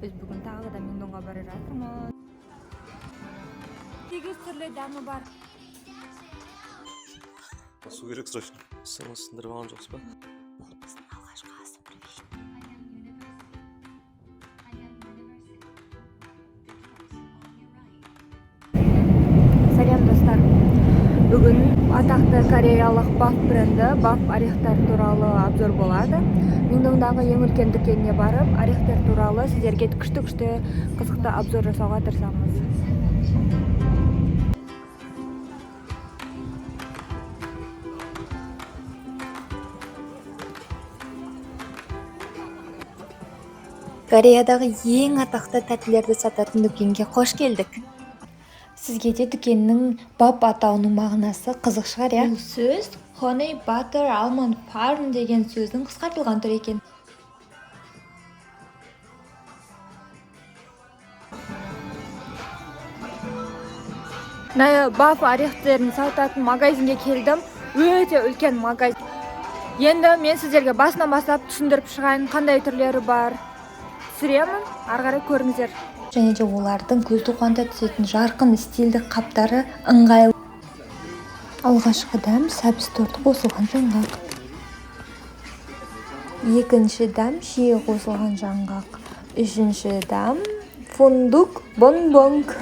Biz bugün tagы да Миңдонго бара жатырмыз. Сегиз түрлүү дәмі бар. Су керек срочно. Сен сындырып алған жоқсыз ба? Біздің алғашқы асы привет. Сәлем достар. Бүгін атақты кореялық BAF бренді BAF орехтар туралы обзор болады. Миңдоңдағы ең үлкен дүкеніне барып, орехтар туралы сіздерге күшті қызықты обзор жасауға тырысамыз. Кореядағы ең атақты тәттілерді сататын дүкенге қош келдік. Сізге де дүкеннің BAF атауының мағынасы қызық шығар, иә? Бұл сөз Honey Butter Almond Farm деген сөздің қысқартылған түрі екен. BAF орехтерін сататын магазинге келдім. Өте үлкен магазин. Енді мен сіздерге басынан бастап түсіндіріп шығайын, қандай түрлері бар. Түсіремін, ары қарай көріңіздер. Және де олардың көзді қуанта түсетін жарқын стильдік қаптары ыңғайлы. Алғашқы дәм сәбіз торты қосылған жаңғақ. Екінші дәм шие қосылған жаңғақ. Үшінші дәм фундук бонбонг.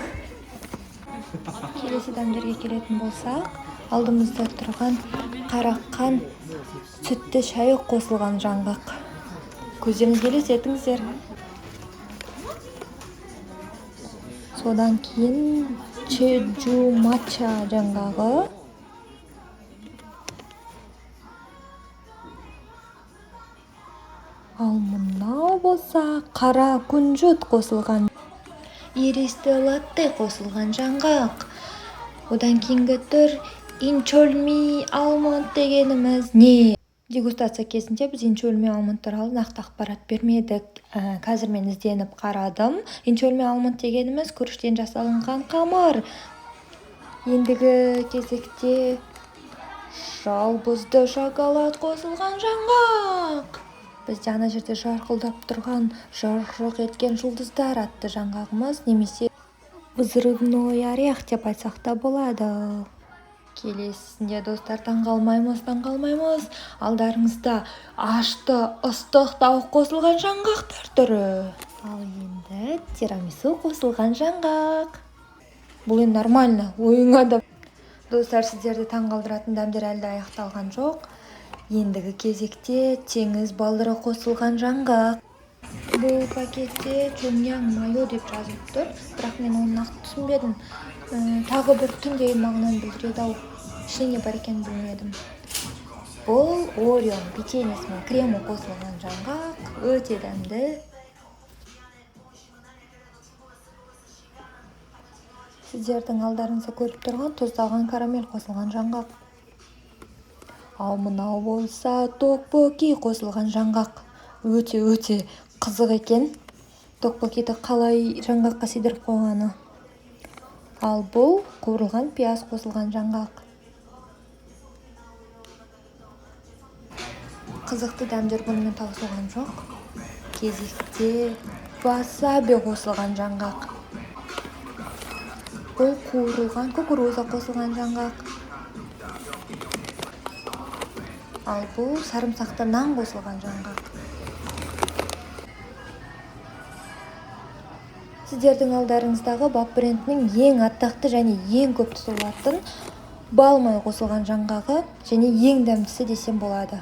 Келесі дәмдерге келетін болсақ, алдымызда тұрған қараққан сүтті шайы қосылған жаңғақ. Көздеріңізге елестетіңіздер. Содан кейін чеджу матча жаңғағы. Ал мынау болса қара күнжіт қосылған. Иристі латте қосылған жаңғақ. Одан кейінгі түр инчольми алмонд дегеніміз не? Дегустация кезінде біз инчольми алмонд туралы нақты ақпарат бермедік. Қазір мен ізденіп қарадым. Инчольми алмонд дегеніміз күріштен жасалынған қамыр. Ендігі кезекте жалбызды шоколад қосылған жаңғақ. Бізде ана жерде жарқылдап тұрған жарқ еткен жұлдыздар атты жаңғағымыз, немесе взрывной орех деп айтсақ та болады. Келесінде достар, таңғалмаймыз. Алдарыңызда ашты ыстық тауық қосылған жаңғақтар түрі. Ал енді тирамису қосылған жаңғақ. Бұл енді нормально, ойыңа да. Достар, сіздерді таңғалдыратын дәмдер әлі аяқталған жоқ. Ендігі кезекте теңіз балдыры қосылған жаңғақ. Бұл пакетте чоньяң майо деп жазылып тұр, бірақ мен оны нақты түсінбедім. Тағы бір түн деген мағынаны білдіреді-ау. Ішіне не бар екенін білмедім. Бұл Орион печеньесі мен кремі қосылған жаңғақ, өте дәмді. Сіздердің алдарыңызда көріп тұрған тұздалған карамель қосылған жаңғақ. Ал мынау болса токбоки қосылған жаңғақ. Өте қызық екен. Токбокиді қалай жаңғаққа сидіріп қойғаны. Ал бұл қуырылған пияз қосылған жаңғақ. Қызықты дәмдер бұнымен таусылған жоқ. Кезекте васаби қосылған жаңғақ. Бұл қуырылған кукуруза қосылған жаңғақ. Ал бұл сарымсақты нан қосылған жаңғақ. Сіздердің алдарыңыздағы BAF брендінің ең атақты және ең көп тұтылатын балмай қосылған жаңғағы және ең дәмдісі десем болады.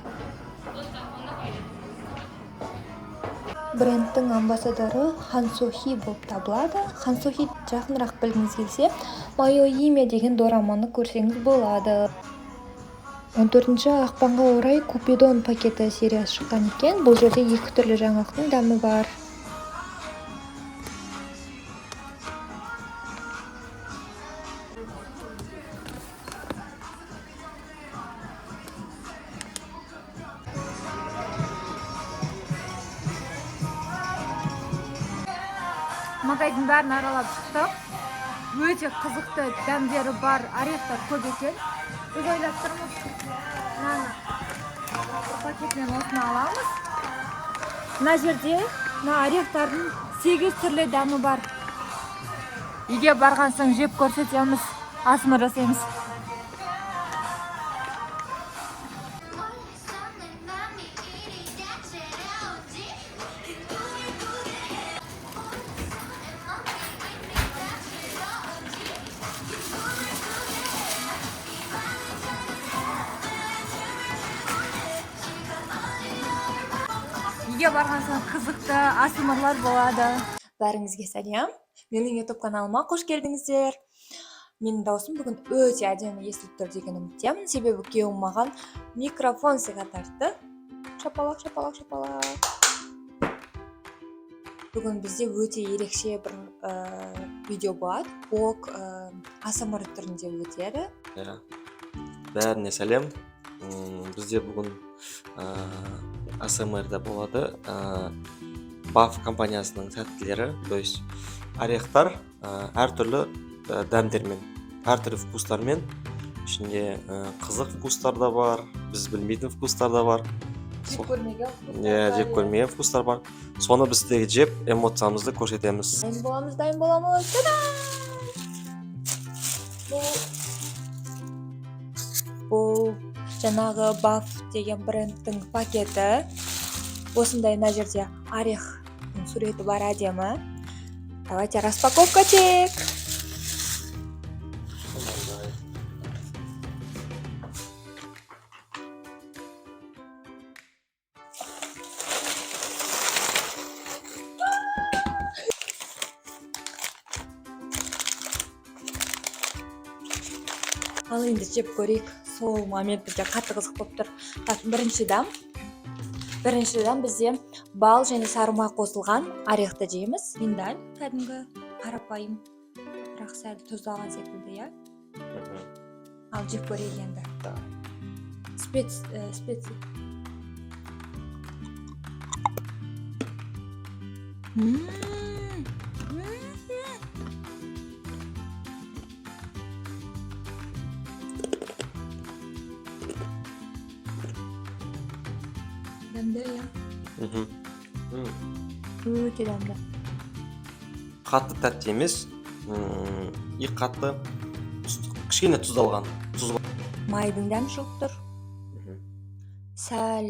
Брендтің амбассадоры Хансохи болып табылады. Хансохи жақынырақ білгіңіз келсе, Мое имя деген дораманы көрсеңіз болады. 14 ақпанға орай Купидон пакеті сериясы шыққан екен. Бұл жерде екі түрлі жаңғақтың дәмі бар. Магазин бәрін аралап шықтық. Өте қызықты дәмдері бар орехтар көп екен. Біз ойлап тұрмыз. Пакетмен осыны аламыз. Мына жерде орехтардың 8 түрлі дәмі бар. Үйге барған соң жеп көрсетеміз, асмыр жасаймыз. Үйге барған соң қызықты асмырлар болады. Бәріңізге сәлем. Менің YouTube каналыма қош келдіңіздер. Менің даусым бүгін өте әдемі естіліп тұр деген үміттемін. Себебі күйеуім маған микрофон сыйға тартты. Шапалақ, шапалақ, шапалақ. Бүгін бізде өте ерекше бір видео болады. Блог ASMR түрінде өтеді. Бәріне сәлем. Бізде бүгін ASMR-да болады. BAF компаниясының тәттілері, то есть орехтар әртүрлі дәмдермен, әртүрлі вкустармен, ішінде қызық вкустар да бар, біз білмейтін вкустар да бар. Жеп көрмеген жеп көрмеген вкустар бар. Соны біз сіздерге жеп, эмоциямызды көрсетеміз. Дайын боламыз. Бұл жаңағы BAF деген брендтің пакеті. Осындай мына жерде орехтың суреті бар әдемі. Давайте распаковка чек. Ал енді жеп көрейік. Сол моментте қатты қызық болып тұр. Так, біріншіден бізде бал және сарыма қосылған орехты жейміз. Миндаль, кәдімгі қарапайым, бірақ сәл тұздалған секілді, иә? Ал жеп көрейік енді. Специя. Дәмді, иә? Өте дәмді. Қатты тәтті емес, қатты кішкене тұздалған. Майдың дәмі шығып тұр. Сәл,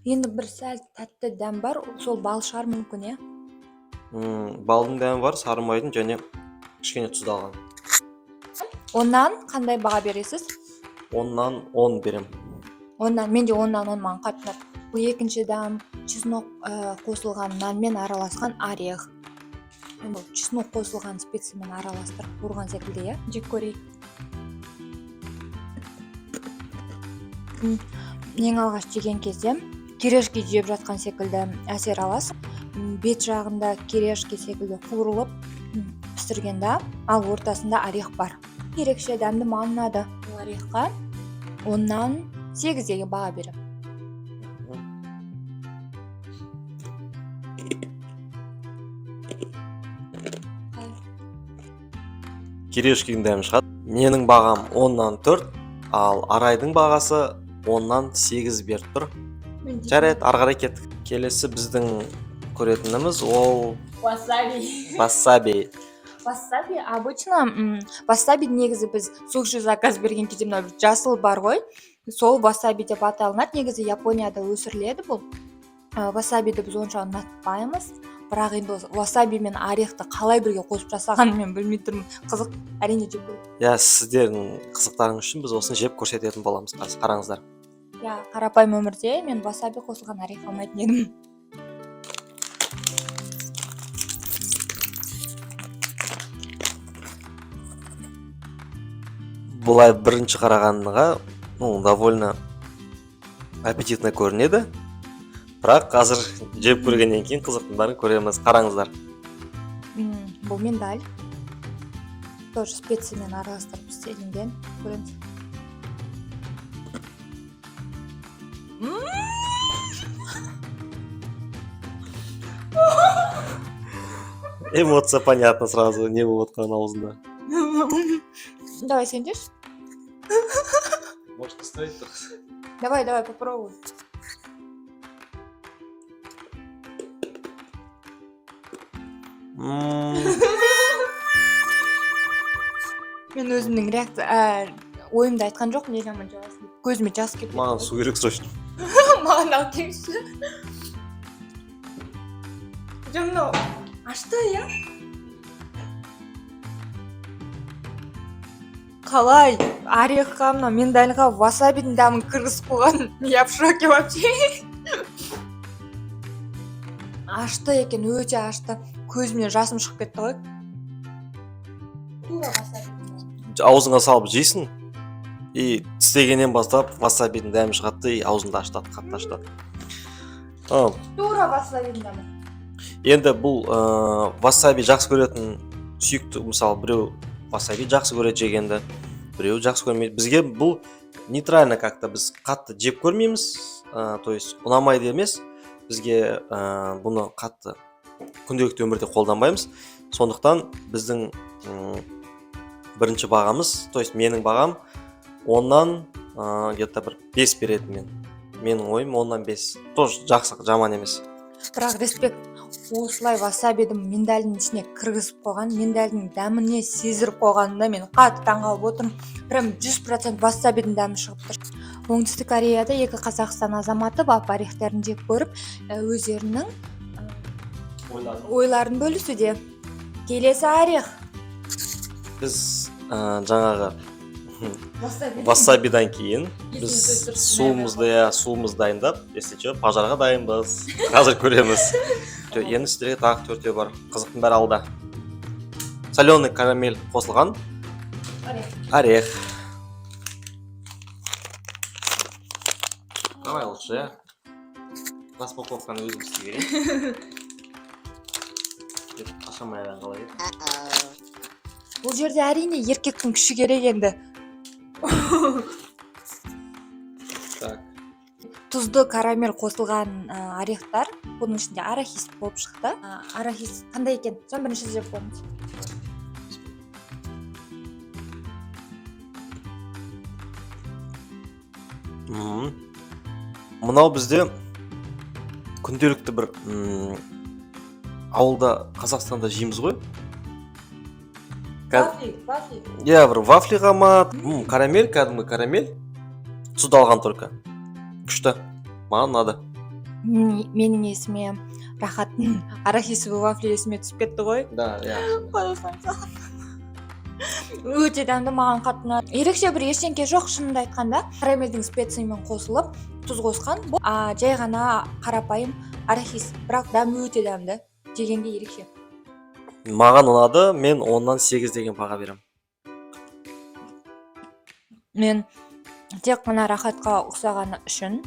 енді бір сәл тәтті дәм бар, сол бал шығар мүмкін, иә? Балдың дәмі бар, сары майдың және кішкене тұздалған. Оннан қандай баға бересіз? Оннан 10 берем. Менде оннан 10 маған қатты ұнады. Бұл екінші дәм чеснок қосылған нанмен араласқан орех. Бұл чеснок қосылған специямен араластырып қуырған секілді, иә? Жеп көрейік. Ең алғаш жеген кезде керешке жеп жатқан секілді әсер аласың. Бет жағында керешке секілді қуырылып пісіргенде, ал ортасында орех бар. Ерекше дәмді маған ұнады. Бұл орехқа оннан 8-ге баға берем. Керешкенің дәмі шығады. Менің бағам 10-нан 4, ал арайдың бағасы 10-нан 8 беріп тұр. Жарайды, ары қарай кеттік. Келесі біздің көретініміз ол васаби. Васаби обычно васаби негізі біз суши заказ берген кезде мына жасыл бар ғой. Сол васаби деп аталынады. Негізі Японияда өсіріледі бұл. Васабиді біз онша ұнатпаймыз. Бірақ енді васаби мен орехты қалай бірге қосып жасағанын мен білмей тұрмын. Қызық, әрине жеп көрейік. Сіздердің қызықтарыңыз үшін біз осыны жеп көрсететін боламыз. Қараңыздар. Қарапайым өмірде мен васаби қосылған орех алмайтын едім. Бұлай бірінші қарағанға довольно аппетитно көрінеді. Бірақ қазір жеп көргеннен кейін қызықтың көреміз. Қараңыздар. Бұл миндаль. Тоже специямен араластырып істелінген. Көреміз. Эмоция понятно сразу, не болып отқан аузында. Давай сен жеш. Может, стоит? Давай, попробуй. Мен өзімнің ойымды айтқан жоқпын, неге жаман жабасың деп. Көзіме жас келіп Маған су керек срочно. Маған алып келіңізші. Мынау ашты, иә? Қалай? Орехқа, мына миндальға васабидің дәмін кіргізіп қойған. Я в шоке вообще. Ашты екен, өте ашты. Көзімнен жасым шығып кетті ғой. Тура васаби. Аузыңа салып жейсің. И тістегеннен бастап васабидің дәмі шығады и аузыңды ашытады, қатты ашытады. Тура васабидің дәмі. Енді бұл васаби жақсы көретін сүйікті, мысалы біреу васаби жақсы көреді жегенді, біреу жақсы көрмейді. Бізге бұл нейтрально как-то, біз қатты жеп көрмейміз, то есть ұнамайды емес. Бізге бұны қатты күнделікті өмірде қолданбаймыз. Сондықтан біздің бірінші бағамыз, то есть менің бағам 10-нан где-то бір 5 береді мен. Менің ойым 10-нан 5. Тоже жақсы, жаман емес. Бірақ респект, осылай васабидің миндальдің ішіне кіргізіп қойған, миндальдің дәміне сезіріп қойғанында мен қатты таңғалып отырмын. Прям 100% васабидің дәмі шығып тұр. Оңтүстік Кореяда екі Қазақстан азаматы бап орехтерін жеп көріп, өздерінің ойларын бөлісуде. Келесі орех. Біз жаңағы васабидан кейін біз суымызды дайындап, если что, пожарға дайынбыз. Қазір көреміз. Енді сіздерге тағы 4 бар. Қызықтың бәрі алда. Соленый карамель қосылған орех. Давай лучше, я. Распаковканы өзім істегенмін. Ашамайдан қалай еді. Бұл жерде әрине еркектің күші керек енді. Так. Тұзды карамель қосылған орехтар, бұның ішінде арахис болып шықты. Арахис қандай екен? Соны бірінші жеп көріңіз. Мынау бізде күнделікті бір ауылда, Қазақстанда жейміз ғой. Вафли. Я бір вафлиға ма, карамель, кәдімгі карамель. Тұздалған только. Күшті. Маған ұнады. Менің есіме рахат арахисовый вафли есіме түсіп кетті ғой. Да, я. Өте дәмді, маған қатты ұнады. Ерекше бір ештеңке жоқ, шынымды айтқанда. Карамельдің специясымен қосылып, тұз қосқан. Жай ғана қарапайым арахис, бірақ дәмі өте дәмді. Жегенде ерекше. Маған ұнады, мен 10-нан 8 деген баға берем. Мен тек қана рахатқа ұқсағаны үшін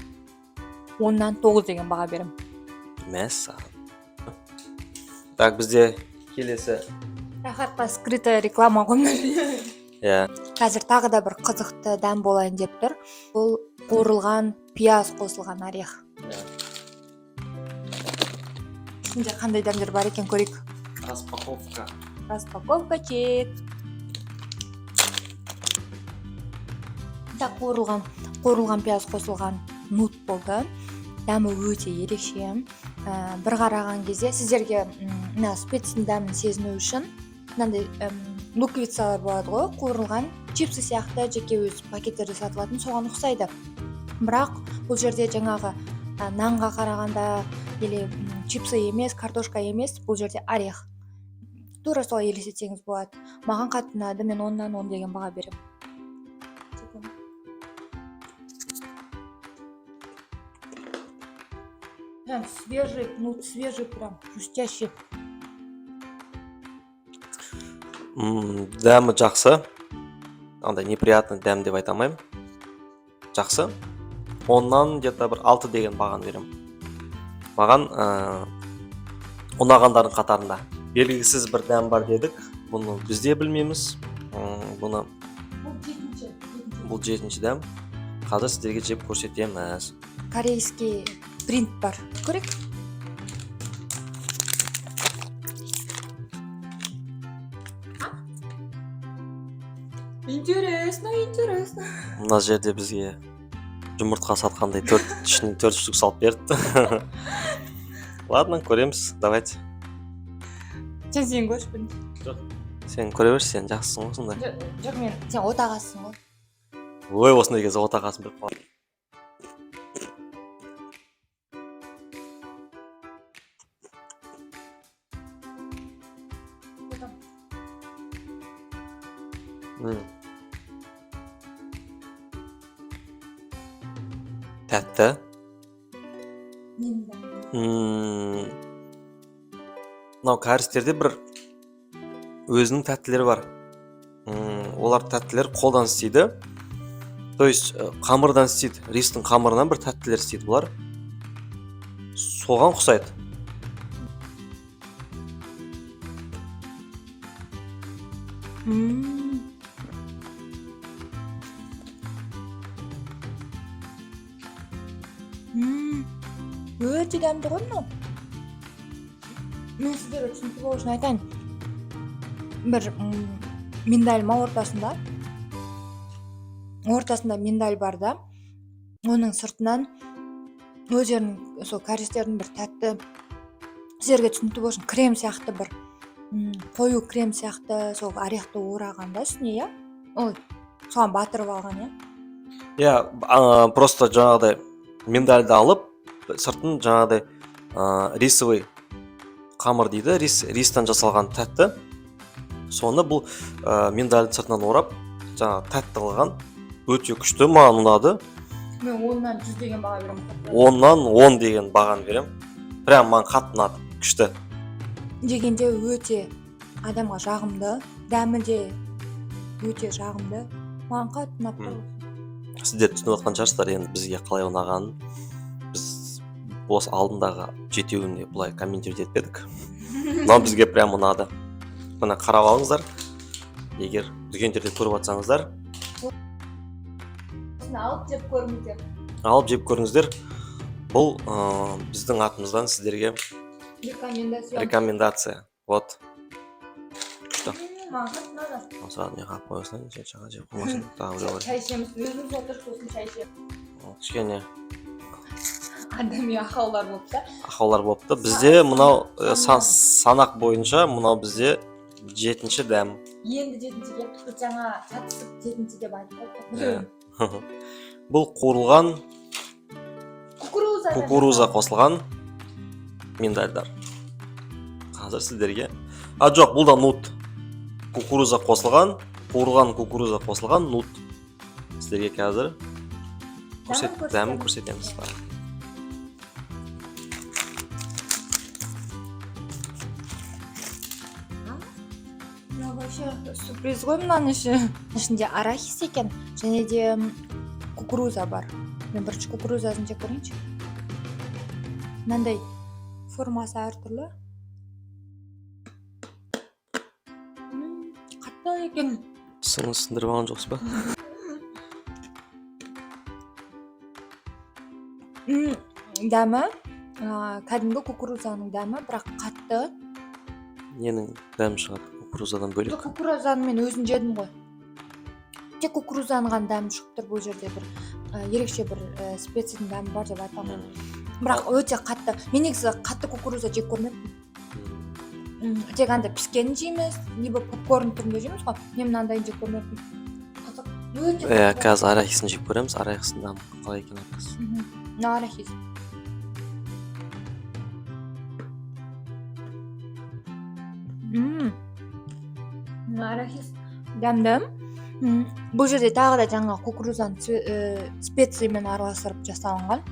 10-нан 9 деген баға берем. Мәссаған. Так, бізде келесі. Рахатқа скрытая реклама қоймайды. Қазір тағы да бір қызықты дәм болайын деп тұр. Бұл қуырылған пияз қосылған орех. Ішінде қандай дәмдер бар екен көрейік. Распаковка чек. Қуырылған пияз қосылған нут болды. Дәмі өте ерекше. Бір қараған кезде сіздерге специяның дәмін сезіну үшін мынандай луковицалар болады ғой, қуырылған чипсы сияқты жеке өз пакеттерде сатылатын, соған ұқсайды. Бірақ бұл жерде жаңағы нанға қарағанда или чипсы емес, картошка емес, бұл жерде орех. Тура солай елестетсеңіз болады. Маған қатты ұнады, мен 10-нан 10 деген баға берем. Прям свежий, прям хрустящий. Дәмі жақсы. Андай неприятный дәм деп айта алмаймын. Жақсы. 10-нан где-то бір 6 деген бағаны берем. Маған ұнағандардың қатарында. Белгісіз бір дәм бар дедік. Бұны бізде білмейміз. Бұл 7-ші дәм. Қазір сіздерге жеп көрсетеміз. Корейский принт бар. Көрек? Интересно. Мына жерде бізге жұмыртқа сатқандай 4 штук салып берді. Ладно, көреміз. Давайте. сен көрші. Сен көре берші, сен жақсысың ғой сондай. Жоқ, сен отағасысың ғой. Ой, осындай кезде отағасын біліп қалады. Тәтті. Мынау кәрістерде бір өзінің тәттілері бар. Олар тәттілер қолдан істейді. То есть қамырдан істейді. Ристің қамырынан бір тәттілер істейді бұлар. Соған ұқсайды. Өте дәмді ғой мынау. Мен сіздерге түсінікті болу үшін айтайын. Бір миндальма ортасында миндаль бар да, оның сыртынан өздерінің сол кәрістердің бір тәтті, сіздерге түсінікті болу үшін крем сияқты бір қою крем сияқты сол орехты ораған да үстіне, иә? Ой, соған батырып алған, иә? Иә, просто жаңағыдай миндальді алып, сыртын жаңағыдай рисовый қамыр дейді, ристан жасалған тәтті. Соны бұл миндальді сыртынан орап, жаңағы тәтті қылған. Өте күшті, маған ұнады. Мен 10-нан 100 деген баға берем. 10-нан 10 деген бағаны берем. Прям маған қатты ұнады, күшті. Жегенде өте адамға жағымды, дәмі де өте жағымды. Маған қатты ұнап тұр. Сіздер түсініп отқан шығарсыздар енді бізге қалай ұнағанын. Біз осы алдындағы жетеуіне бұлай комментировать етпедік. Мынау бізге прям ұнады. Мына қарап алыңыздар. Егер дүкендерде көріп жатсаңыздар, алып жеп көріңіздер. Бұл біздің атымыздан сіздерге рекомендация. Вот. Күшті. Осыған не қап қойырсың, шаға жеп қоймасын. Шай ішеміз, өзіміз отырып сосын шай ішеміз. Кішкене Адами ақаулар болыпты. Ақаулар болыпты. Бізде мынау санақ бойынша мынау бізде 7-ші дәм. Енді 7-ші кепті, жаңа қатысып 7-ші деп айтып. Бұл қуырылған кукуруза қосылған миндальдар. Қазір сіздерге. Жоқ, бұл да нут. Кукуруза қосылған, қуырылған кукуруза қосылған нут. Сіздерге қазір дәмін көрсетеміз. Сюрприз ғой мынаның ішінде арахис екен, және де кукуруза бар. Мен бірінші кукурузасын жеп көрейінші. Мынандай формасы әртүрлі. Қатты екен. Сындырып алған жоқсыз ба? Дәмі кәдімгі кукурузаның дәмі, бірақ қатты. Ненің дәмі шығады? Кукурузадан бөлек. Кукурузаны мен өзін жедім ғой. Тек кукурузаның ғана дәмі шығып тұр, бұл жерде бір ерекше бір специяның дәмі бар деп айтамын. Бірақ өте қатты. Мен негізі қатты кукуруза жеп көрмеппін. Тек анда піскенін жейміз, либо попкорн түрінде жейміз ғой. Мен мынандайын жеп көрмеппін. Қазір арахисын жеп көреміз. Арахисын дәмі қалай екен айтасыз. Арахис. Арахис дәмді. Бұл жерде тағы да жаңа кукурузаны специямен араластырып жасалынған.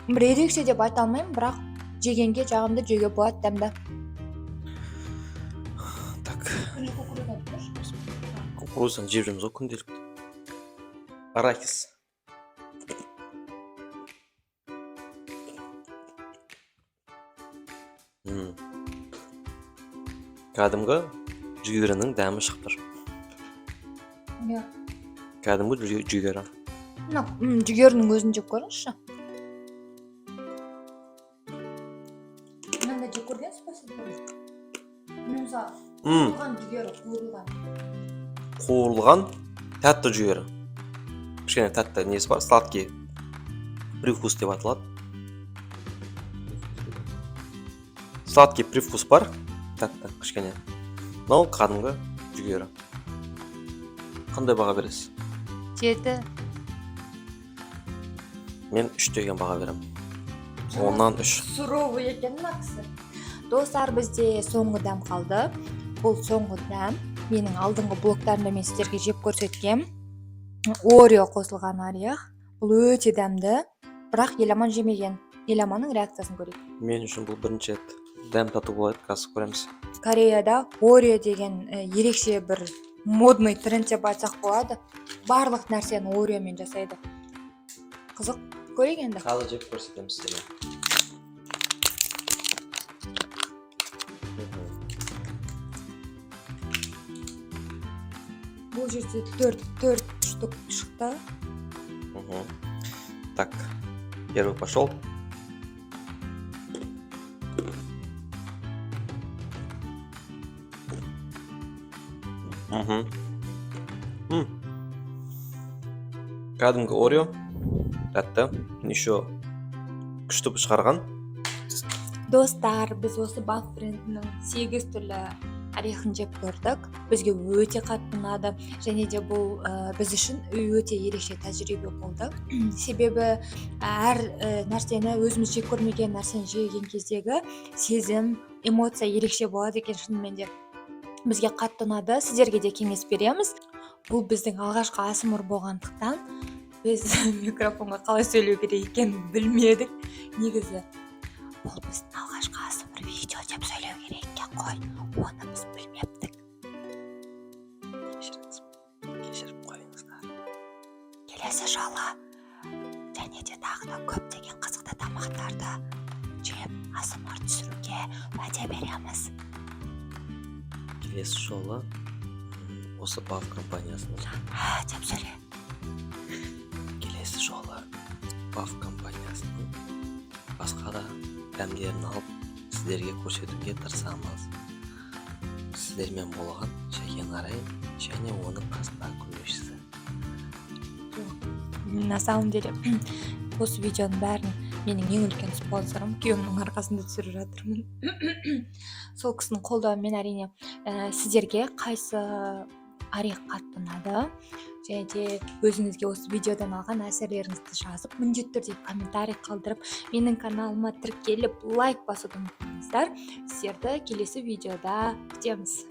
Бір ерекше деп айта алмаймын, бірақ жегенге жағымды, жеуге болады, дәмді. Так. Кукурузаны жеп жүрміз ғой күнделікті. Арахис. Кәдімгі жүгерінің дәмі шықтыр. Кәдімгі жүгері. Жүгерінің өзін жеп көріңізші. Мында жеп көргенсіз ба сіз? Мысалы, қуырылған жүгері, қуырылған тәтті жүгері. Кішкене тәтті несі бар? Сладкий привкус деп аталады. Сладкий привкус бар. так кішкене. Мынау кәдімгі жүгері. Қандай баға бересіз? 7. Мен 3 деген баға берем. 10-нан 3. Суровый екен мына кісі. Достар, бізде соңғы дәм қалды. Бұл соңғы дәм. Менің алдыңғы блоктарымда мен сіздерге жеп көрсеткем. Орео қосылған орех. Бұл өте дәмді. Бірақ Еламан жемеген. Еламанның реакциясын көрейік. Мен үшін бұл бірінші рет дәм тату болады, қазір көреміз. Кореяда Орео деген ерекше бір модный тренд деп айтсақ болады. Барлық нәрсені Ореомен жасайды. Қызық, көрейік енді. Қазір жеп көрсетеміз сіздерге. Бұл жерде 4 штук шықты. Так, первый пошел. Кәдімгі Орео. Тәтті. Еще күшті шығарған. Достар, біз осы Баф брендінің 8 түрлі орехін жеп көрдік. Бізге өте қатты ұнады. Және де бұл біз үшін өте ерекше тәжірибе болды. Себебі әр нәрсені өзіміз жек көрмеген нәрсені жеген кездегі сезім, эмоция ерекше болады екен шынымен де. Бізге қатты ұнады. Сіздерге де кеңес береміз. Бұл біздің алғашқы асмр болғандықтан біз микрофонға қалай сөйлеу керек екенін білмедік. Негізі бұл біздің алғашқы асмр видео деп сөйлеу керек екен ғой. Оны біз білмептік. Кешіріп қойыңыздар. Келесі жолы және де тағы да көптеген қызықты тамақтарды жеп асмр түсіруге уәде береміз. Келесі жолы осы Баф компаниясының Деп сөйле. келесі жолы Баф компаниясының басқа да дәмдерін алып сіздерге көрсетуге тырысамыз. Сіздермен болған Шәкен Арай және оның қасында көмекшісі. На самом деле, осы видеоның бәрін менің ең үлкен спонсорым күйеуімнің арқасында түсіріп жатырмын. Сол кісінің қолдауымен әрине сіздерге қайсы орех қатты ұнады, және де өзіңізге осы видеодан алған әсерлеріңізді жазып, міндетті түрде комментарий қалдырып, менің каналыма тіркеліп, лайк басуды ұмытпаңыздар. Сіздерді келесі видеода күтеміз.